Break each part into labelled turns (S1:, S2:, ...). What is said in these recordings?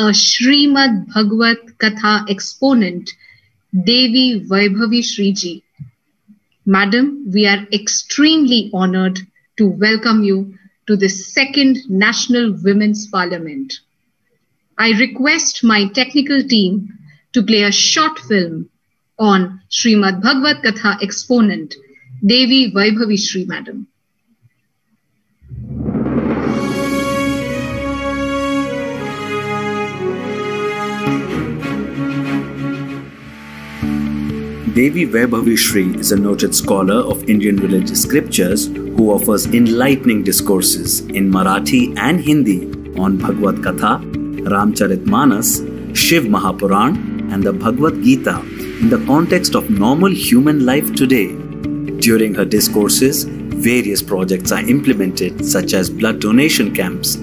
S1: a Srimad Bhagavat Katha exponent, Devi Vaibhavi Shriji. Madam, we are extremely honored to welcome you to the second National Women's Parliament. I request my technical team to play a short film on Srimad Bhagavat Katha exponent, Devi Vaibhavi Shri Madam.
S2: Devi Vaibhavi Shri is a noted scholar of Indian religious scriptures who offers enlightening discourses in Marathi and Hindi on Bhagavad Katha, Ramcharitmanas, Shiv Mahapuran and the Bhagavad Gita in the context of normal human life today. During her discourses, various projects are implemented such as blood donation camps,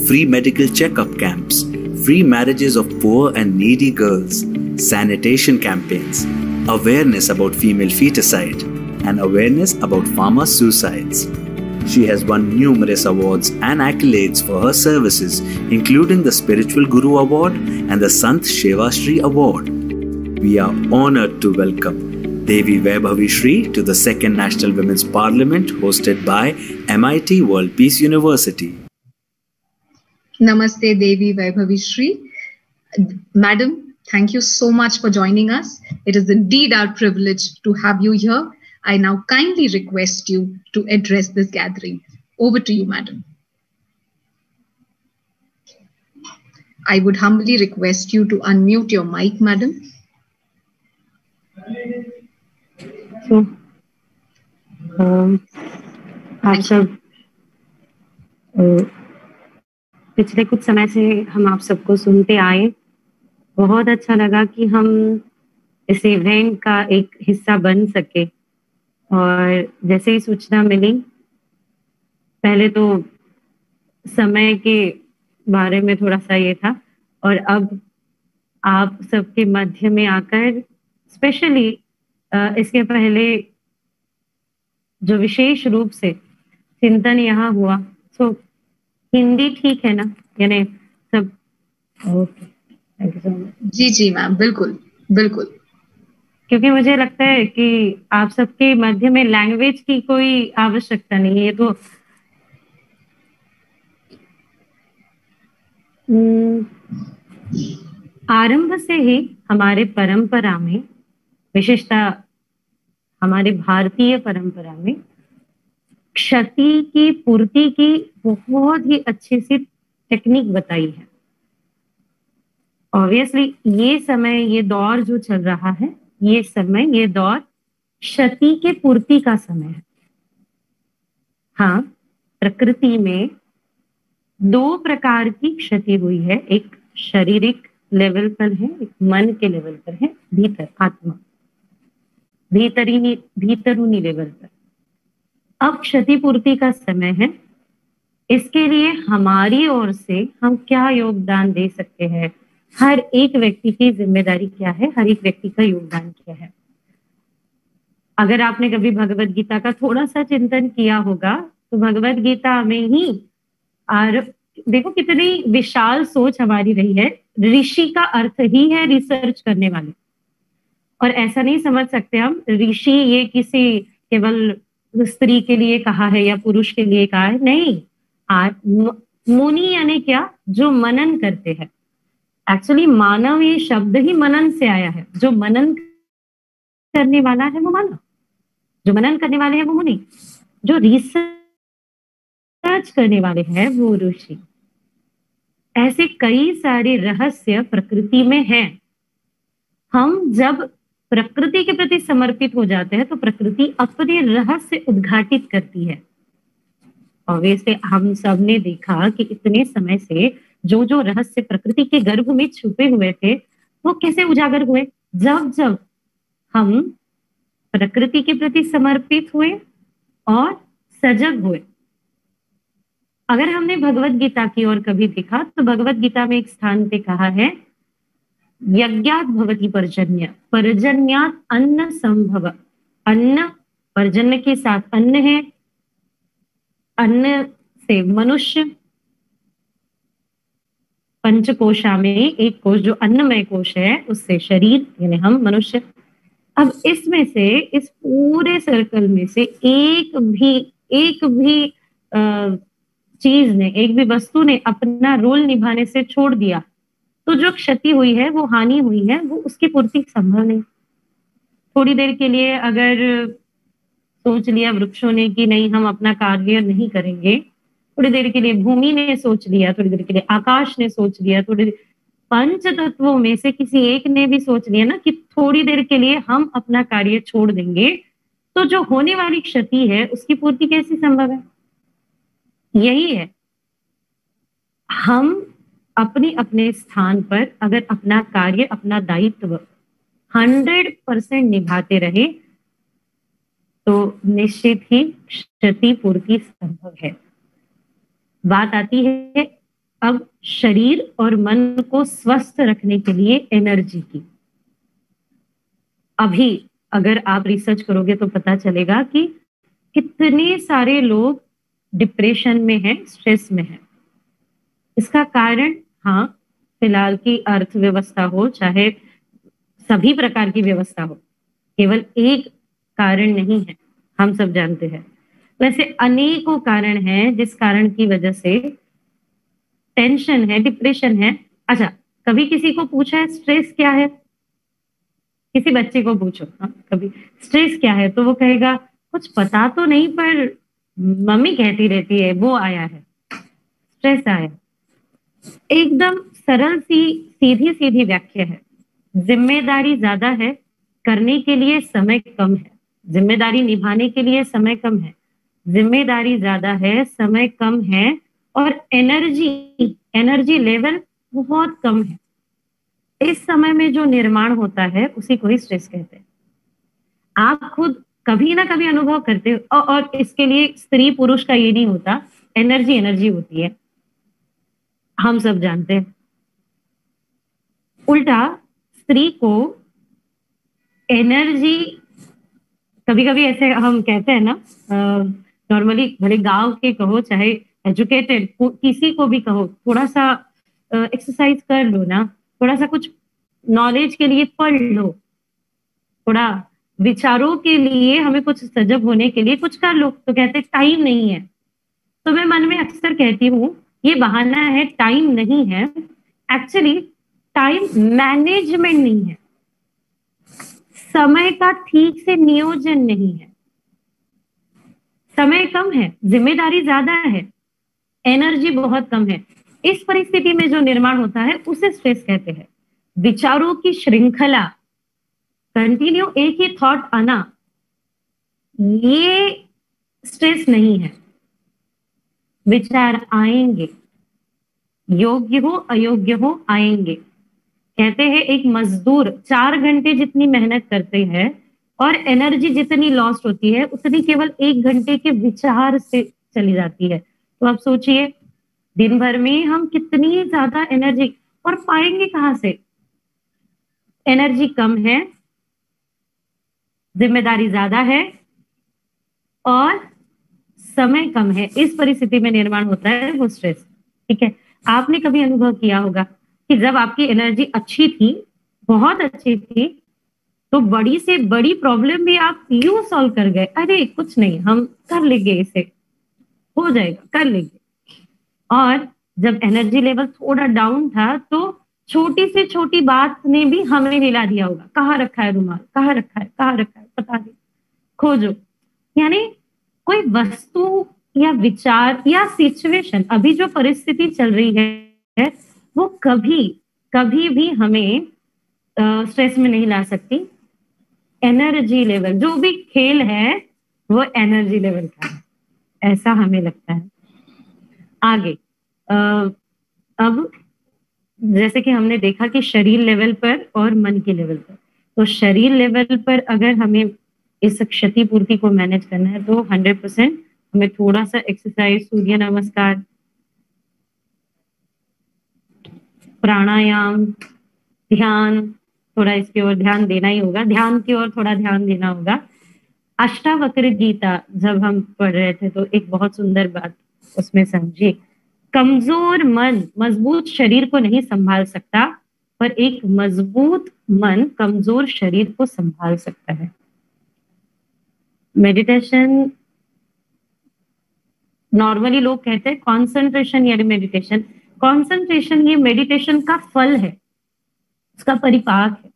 S2: free medical checkup camps, free marriages of poor and needy girls, sanitation campaigns, awareness about female feticide, and awareness about farmer suicides. She has won numerous awards and accolades for her services, including the Spiritual Guru Award and the Sant Sheva Shri Award. We are honored to welcome Devi Vaibhavi Shri to the Second National Women's Parliament hosted by MIT World Peace University.
S1: Namaste Devi Vaibhavi Shri. Madam, thank you so much for joining us. It is indeed our privilege to have you here. I now kindly request you to address this gathering. Over to you, madam. I would humbly request you to unmute your mic, madam.
S3: So, आप सब पिछले कुछ समय से हम आप सबको सुनते आए। बहुत अच्छा लगा कि हम इस इवेंट का एक हिस्सा बन सके और जैसे ही सूचना मिली, पहले तो समय के बारे में थोड़ा सा ये था और अब आप सबके मध्य में आकर स्पेशली इसके पहले जो विशेष रूप से चिंतन यहाँ हुआ, तो हिंदी ठीक है ना, यानी सब ओके।
S1: जी जी मैम, बिल्कुल बिल्कुल,
S3: क्योंकि मुझे लगता है कि आप सबके मध्य में लैंग्वेज की कोई आवश्यकता नहीं है। ये तो आरंभ से ही हमारे परंपरा में, विशेषतः हमारे भारतीय परंपरा में, क्षति की पूर्ति की बहुत ही अच्छी सी टेक्निक बताई है। ऑब्वियसली ये समय, ये दौर जो चल रहा है, ये समय, ये दौर क्षति के पूर्ति का समय है। हाँ, प्रकृति में दो प्रकार की क्षति हुई है, एक शारीरिक लेवल पर है, एक मन के लेवल पर है, भीतर आत्मा, भीतरूनी लेवल पर। अब क्षतिपूर्ति का समय है। इसके लिए हमारी ओर से हम क्या योगदान दे सकते हैं? हर एक व्यक्ति की जिम्मेदारी क्या है? हर एक व्यक्ति का योगदान क्या है? अगर आपने कभी भगवत गीता का थोड़ा सा चिंतन किया होगा तो भगवत गीता में ही देखो कितनी विशाल सोच हमारी रही है। ऋषि का अर्थ ही है रिसर्च करने वाले, और ऐसा नहीं समझ सकते हम ऋषि ये किसी केवल स्त्री के लिए कहा है या पुरुष के लिए कहा है, नहीं। मुनि यानी क्या? जो मनन करते हैं। एक्चुअली मानव ये शब्द ही मनन से आया है। जो मनन करने वाला है वो मानव, जो मनन करने वाले हैं वो मुनि, जो रिसर्च करने वाले हैं वो ऋषि। ऐसे कई सारे रहस्य प्रकृति में हैं। हम जब प्रकृति के प्रति समर्पित हो जाते हैं तो प्रकृति अपने रहस्य उद्घाटित करती है। ऑब्वियसली हम सब ने देखा कि इतने समय से जो जो रहस्य प्रकृति के गर्भ में छुपे हुए थे वो कैसे उजागर हुए, जब जब हम प्रकृति के प्रति समर्पित हुए और सजग हुए। अगर हमने भगवत गीता की ओर कभी देखा तो भगवत गीता में एक स्थान पे कहा है, यज्ञात भवति पर्जन्य, पर्जन्यात अन्न संभव। अन्न, पर्जन्य के साथ अन्न है, अन्न से मनुष्य, पंचकोशा में एक कोश जो अन्नमय कोश है, उससे शरीर यानी हम मनुष्य। अब इसमें से, इस पूरे सर्कल में से एक भी चीज ने, एक भी वस्तु ने अपना रोल निभाने से छोड़ दिया तो जो क्षति हुई है, वो हानि हुई है, वो उसकी पूर्ति संभव नहीं। थोड़ी देर के लिए अगर सोच लिया वृक्षों ने कि नहीं हम अपना कार्य नहीं करेंगे, थोड़ी देर के लिए भूमि ने सोच लिया, थोड़ी देर के लिए आकाश ने सोच लिया, थोड़ी पंच तत्वों में से किसी एक ने भी सोच लिया ना कि थोड़ी देर के लिए हम अपना कार्य छोड़ देंगे, तो जो होने वाली क्षति है उसकी पूर्ति कैसे संभव है? यही है, हम अपने अपने स्थान पर अगर अपना कार्य, अपना दायित्व 100% निभाते रहे तो निश्चित ही क्षति पूर्ति संभव है। बात आती है अब शरीर और मन को स्वस्थ रखने के लिए एनर्जी की। अभी अगर आप रिसर्च करोगे तो पता चलेगा कि कितने सारे लोग डिप्रेशन में हैं, स्ट्रेस में हैं। इसका कारण, हाँ, फिलहाल की अर्थव्यवस्था हो, चाहे सभी प्रकार की व्यवस्था हो, केवल एक कारण नहीं है, हम सब जानते हैं। वैसे अनेकों कारण हैं जिस कारण की वजह से टेंशन है, डिप्रेशन है। अच्छा, कभी किसी को पूछा है स्ट्रेस क्या है? किसी बच्चे को पूछो, हाँ, कभी स्ट्रेस क्या है, तो वो कहेगा कुछ पता तो नहीं, पर मम्मी कहती रहती है वो आया है, स्ट्रेस आया। एकदम सरल सी सीधी सीधी व्याख्या है। जिम्मेदारी ज्यादा है, करने के लिए समय कम है। जिम्मेदारी निभाने के लिए समय कम है, जिम्मेदारी ज्यादा है, समय कम है, और एनर्जी लेवल बहुत कम है। इस समय में जो निर्माण होता है उसी को ही स्ट्रेस कहते हैं। आप खुद कभी ना कभी अनुभव करते हो, और इसके लिए स्त्री पुरुष का ये नहीं होता, एनर्जी होती है, हम सब जानते हैं। उल्टा स्त्री को एनर्जी, कभी कभी ऐसे हम कहते हैं ना, नॉर्मली भले गांव के कहो चाहे एजुकेटेड किसी को भी कहो, थोड़ा सा एक्सरसाइज कर लो ना, थोड़ा सा कुछ नॉलेज के लिए पढ़ लो, थोड़ा विचारों के लिए, हमें कुछ सजग होने के लिए कुछ कर लो, तो कहते टाइम नहीं है। तो मैं मन में अक्सर कहती हूँ ये बहाना है, टाइम नहीं है। एक्चुअली टाइम मैनेजमेंट नहीं है, समय का ठीक से नियोजन नहीं है। समय कम है, जिम्मेदारी ज्यादा है, एनर्जी बहुत कम है। इस परिस्थिति में जो निर्माण होता है उसे स्ट्रेस कहते हैं। विचारों की श्रृंखला, कंटिन्यू एक ही थॉट आना, ये स्ट्रेस नहीं है। विचार आएंगे, योग्य हो अयोग्य हो आएंगे। कहते हैं एक मजदूर 4 घंटे जितनी मेहनत करते हैं और एनर्जी जितनी लॉस्ट होती है उतनी केवल 1 घंटे के विचार से चली जाती है। तो आप सोचिए दिन भर में हम कितनी ज्यादा एनर्जी, और पाएंगे कहां से? एनर्जी कम है, जिम्मेदारी ज्यादा है और समय कम है। इस परिस्थिति में निर्माण होता है वो स्ट्रेस। ठीक है, आपने कभी अनुभव किया होगा कि जब आपकी एनर्जी अच्छी थी, बहुत अच्छी थी, तो बड़ी से बड़ी प्रॉब्लम भी आप यूं सॉल्व कर गए, अरे कुछ नहीं, हम कर लेंगे, इसे हो जाएगा, कर लेंगे। और जब एनर्जी लेवल थोड़ा डाउन था तो छोटी से छोटी बात ने भी हमें हिला दिया होगा, कहाँ रखा है रुमाल, कहाँ रखा है, कहाँ रखा है, पता नहीं, खोजो। यानी कोई वस्तु या विचार या सिचुएशन, अभी जो परिस्थिति चल रही है वो कभी भी हमें स्ट्रेस में नहीं ला सकती। एनर्जी लेवल, जो भी खेल है वो एनर्जी लेवल का है, ऐसा हमें लगता है। आगे अब जैसे कि हमने देखा कि शरीर लेवल पर और मन के लेवल पर, तो शरीर लेवल पर अगर हमें इस क्षतिपूर्ति को मैनेज करना है तो 100% हमें थोड़ा सा एक्सरसाइज, सूर्य नमस्कार, प्राणायाम, ध्यान, थोड़ा इसकी ओर ध्यान देना ही होगा, ध्यान की ओर थोड़ा ध्यान देना होगा। अष्टावक्र गीता जब हम पढ़ रहे थे तो एक बहुत सुंदर बात उसमें समझिए कमजोर मन मजबूत शरीर को नहीं संभाल सकता, पर एक मजबूत मन कमजोर शरीर को संभाल सकता है। मेडिटेशन, नॉर्मली लोग कहते हैं कॉन्सेंट्रेशन यानी मेडिटेशन। कॉन्सेंट्रेशन ये मेडिटेशन का फल है, उसका परिपाक है।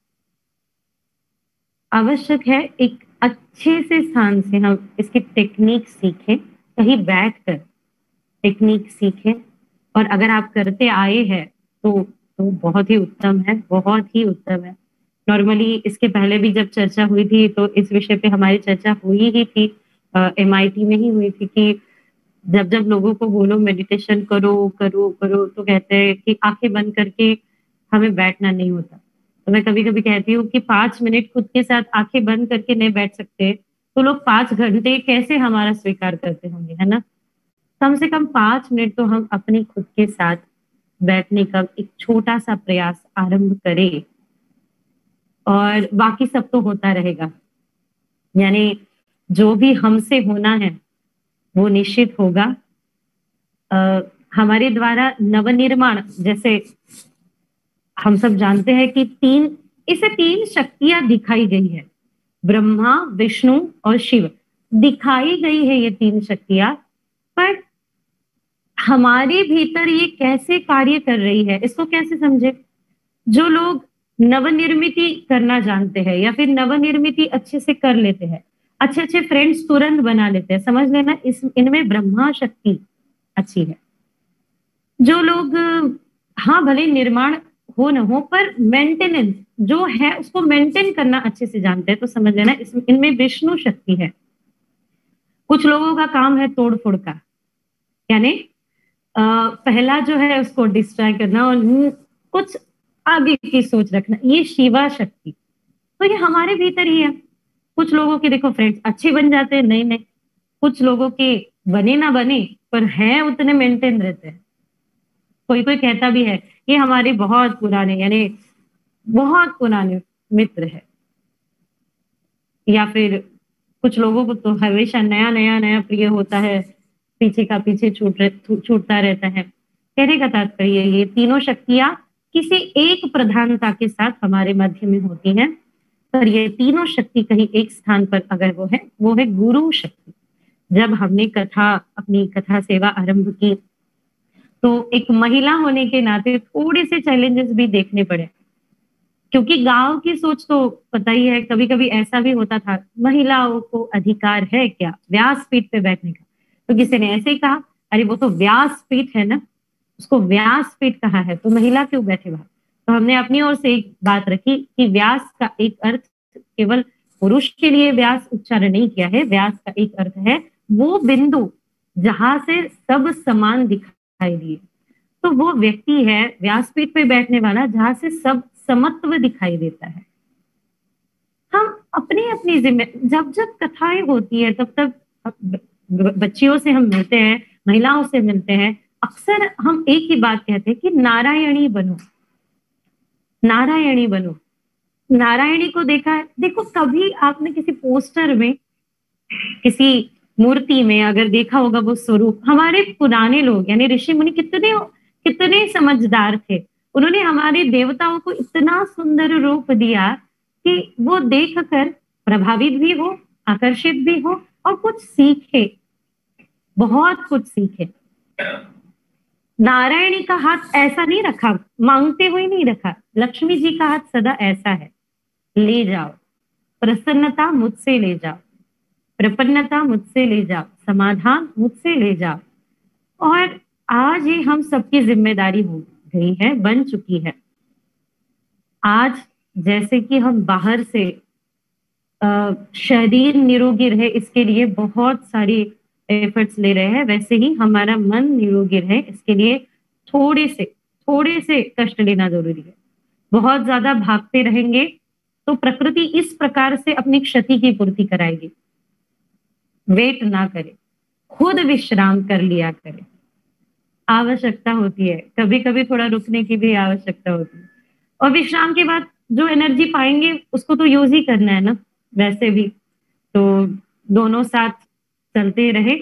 S3: आवश्यक है एक अच्छे से स्थान से हम इसकी टेक्निक सीखें, कहीं बैठकर टेक्निक सीखें, और अगर आप करते आए हैं तो बहुत ही उत्तम है, बहुत ही उत्तम है। नॉर्मली इसके पहले भी जब चर्चा हुई थी तो इस विषय पे हमारी चर्चा हुई ही थी, MIT में ही हुई थी कि जब जब लोगों को बोलो मेडिटेशन करो करो करो तो कहते हैं कि आंखें बंद करके हमें बैठना नहीं होता। तो मैं कभी कभी कहती हूँ कि 5 मिनट खुद के साथ आंखें बंद करके नहीं बैठ सकते तो लोग 5 घंटे कैसे हमारा स्वीकार करते होंगे, है ना। कम से कम 5 मिनट तो हम अपनी खुद के साथ बैठने का एक छोटा सा प्रयास आरंभ करें, और बाकी सब तो होता रहेगा। यानी जो भी हमसे होना है वो निश्चित होगा। हमारे द्वारा नवनिर्माण, जैसे हम सब जानते हैं कि इसे 3 शक्तियां दिखाई गई है, ब्रह्मा, विष्णु और शिव दिखाई गई है ये 3 शक्तियां, पर हमारे भीतर ये कैसे कार्य कर रही है इसको कैसे समझे। जो लोग नवनिर्मिति करना जानते हैं या फिर नवनिर्मिति अच्छे से कर लेते हैं, अच्छे अच्छे फ्रेंड्स तुरंत बना लेते हैं, समझ लेना इनमें ब्रह्मा शक्ति अच्छी है। जो लोग हाँ भले निर्माण हो न हो पर मेंटेनेंस जो है उसको मेंटेन करना अच्छे से जानते हैं, तो समझ लेना इनमें विष्णु शक्ति है। कुछ लोगों का काम है तोड़ फोड़ का, यानी पहला जो है उसको डिस्ट्रॉय करना और कुछ आगे की सोच रखना, ये शिवा शक्ति। तो ये हमारे भीतर ही है। कुछ लोगों के देखो फ्रेंड्स अच्छे बन जाते हैं, नहीं नहीं, कुछ लोगों के बने ना बने पर हैं उतने मेंटेन रहते हैं। कोई कोई कहता भी है ये हमारे बहुत पुराने यानी बहुत पुराने मित्र है, या फिर कुछ लोगों को तो हमेशा नया नया नया प्रिय होता है, पीछे का पीछे छूटता रहता है। कहने का तात्पर्य ये तीनों शक्तियां किसी एक प्रधानता के साथ हमारे मध्य में होती हैं, पर ये तीनों शक्ति कहीं एक स्थान पर अगर वो है गुरु शक्ति। जब हमने अपनी कथा सेवा आरंभ की तो एक महिला होने के नाते थोड़े से चैलेंजेस भी देखने पड़े, क्योंकि गांव की सोच तो पता ही है, कभी कभी ऐसा भी होता था महिलाओं को अधिकार है क्या व्यासपीठ पे बैठने का। तो किसी ने ऐसे ही कहा अरे वो तो व्यासपीठ है ना, उसको व्यासपीठ कहा है तो महिला क्यों बैठे वहां। तो हमने अपनी ओर से एक बात रखी कि व्यास का एक अर्थ केवल पुरुष के लिए व्यास उच्चारण नहीं किया है, व्यास का एक अर्थ है वो बिंदु जहां से सब समान दिखाई दिए। तो वो व्यक्ति है व्यासपीठ पे बैठने वाला जहां से सब समत्व दिखाई देता है। हम अपनी अपनी जब जब कथाएं होती है तब तक बच्चियों से हम मिलते हैं, महिलाओं से मिलते हैं, अक्सर हम एक ही बात कहते हैं कि नारायणी बनो, नारायणी बनो। नारायणी को देखा है, देखो कभी आपने किसी पोस्टर में किसी मूर्ति में अगर देखा होगा वो स्वरूप, हमारे पुराने लोग यानी ऋषि मुनि कितने समझदार थे, उन्होंने हमारे देवताओं को इतना सुंदर रूप दिया कि वो देखकर प्रभावित भी हो, आकर्षित भी हो और कुछ सीखे, बहुत कुछ सीखे। नारायणी का हाथ ऐसा नहीं रखा, मांगते हुए नहीं रखा, लक्ष्मी जी का हाथ सदा ऐसा है, ले जाओ, प्रसन्नता मुझसे ले जाओ, प्रपन्नता मुझसे ले जाओ, समाधान मुझसे ले जाओ। और आज ये हम सबकी जिम्मेदारी हो गई है, बन चुकी है। आज जैसे कि हम बाहर से शरीर निरोगी रहे इसके लिए बहुत सारी एफर्ट्स ले रहे हैं, वैसे ही हमारा मन निरोगी रहे इसके लिए थोड़े से कष्ट लेना जरूरी है। बहुत ज्यादा भागते रहेंगे तो प्रकृति इस प्रकार से अपनी क्षति की पूर्ति कराएगी। वेट ना करे, खुद विश्राम कर लिया करे, आवश्यकता होती है, कभी कभी थोड़ा रुकने की भी आवश्यकता होती है। और विश्राम के बाद जो एनर्जी पाएंगे उसको तो यूज ही करना है ना, वैसे भी तो दोनों साथ चलते रहे।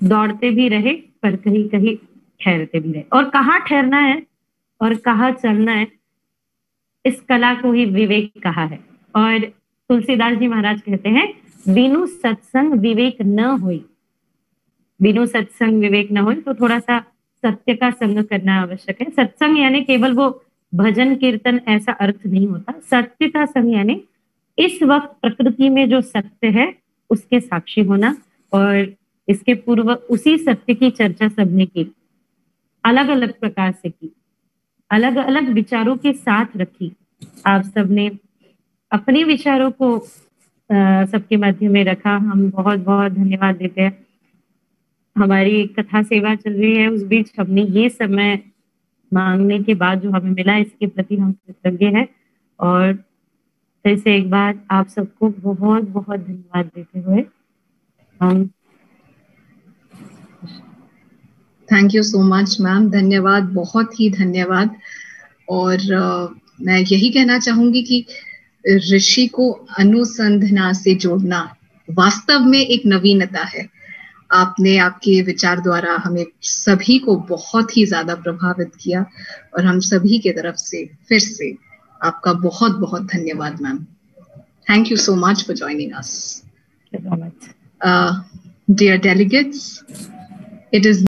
S3: दौड़ते भी रहे पर कहीं कहीं ठहरते भी रहे। और कहाँ ठहरना है और कहाँ चलना है, इस कला को ही विवेक कहा है। और तुलसीदास जी महाराज कहते हैं, बिनु सत्संग विवेक न होई। बिनु सत्संग विवेक न होई, तो थोड़ा सा सत्य का संग करना आवश्यक है। सत्संग यानी केवल वो भजन कीर्तन ऐसा अर्थ नहीं होता। सत्य का संग यानी इस वक्त प्रकृति में जो सत्य है उसके साक्षी होना, और इसके पूर्व उसी सत्य की चर्चा सबने की, अलग अलग प्रकार से की, अलग अलग विचारों के साथ रखी। आप सबने अपने विचारों को सबके मध्य में रखा। हम बहुत बहुत धन्यवाद देते हैं। हमारी कथा सेवा चल रही है, उस बीच हमने ये समय मांगने के बाद जो हमें मिला, इसके प्रति हम कृतज्ञ हैं। और फिर से एक बार आप सबको बहुत बहुत धन्यवाद देते हुए हम
S1: thank you so much ma'am, धन्यवाद, बहुत ही धन्यवाद। और मैं यही कहना चाहूंगी कि ऋषि को अनुसंधान से जोड़ना वास्तव में एक नवीनता है। आपने आपके विचार द्वारा हमें सभी को बहुत ही ज्यादा प्रभावित किया, और हम सभी के तरफ से फिर से आपका बहुत बहुत धन्यवाद ma'am. Thank you so much for joining us.
S3: Thank you so much.
S1: Dear delegates, it is